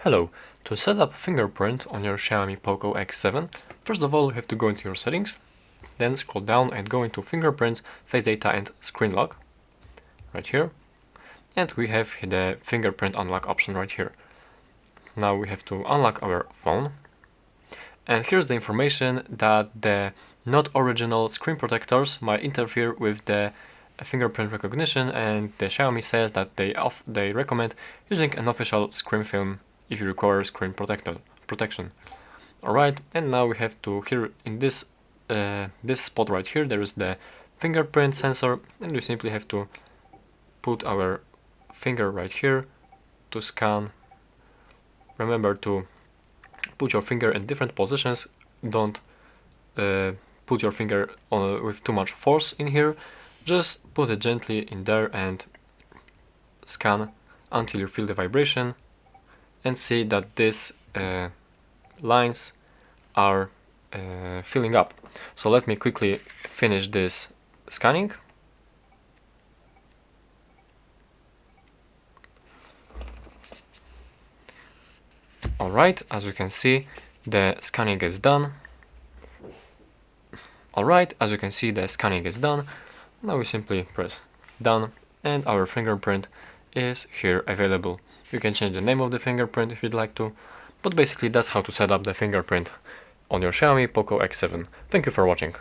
Hello, to set up fingerprint on your Xiaomi Poco X7, first of all you have to go into your settings, then scroll down and go into fingerprints, face data and screen lock, right here, and we have the fingerprint unlock option right here. Now we have to unlock our phone, and here's the information that the not original screen protectors might interfere with the fingerprint recognition, and the Xiaomi says that they recommend using an official screen film if you require screen protection. Alright, and now we have to, here in this spot right here, there is the fingerprint sensor, and we simply have to put our finger right here to scan. Remember to put your finger in different positions, don't put your finger on with too much force in here, just put it gently in there and scan until you feel the vibration and see that these lines are filling up. So let me quickly finish this scanning. Alright, as you can see, the scanning is done. Alright, as you can see, the scanning is done. Now we simply press done and our fingerprint is here available. You can change the name of the fingerprint if you'd like to, but basically that's how to set up the fingerprint on your Xiaomi Poco X7. Thank you for watching.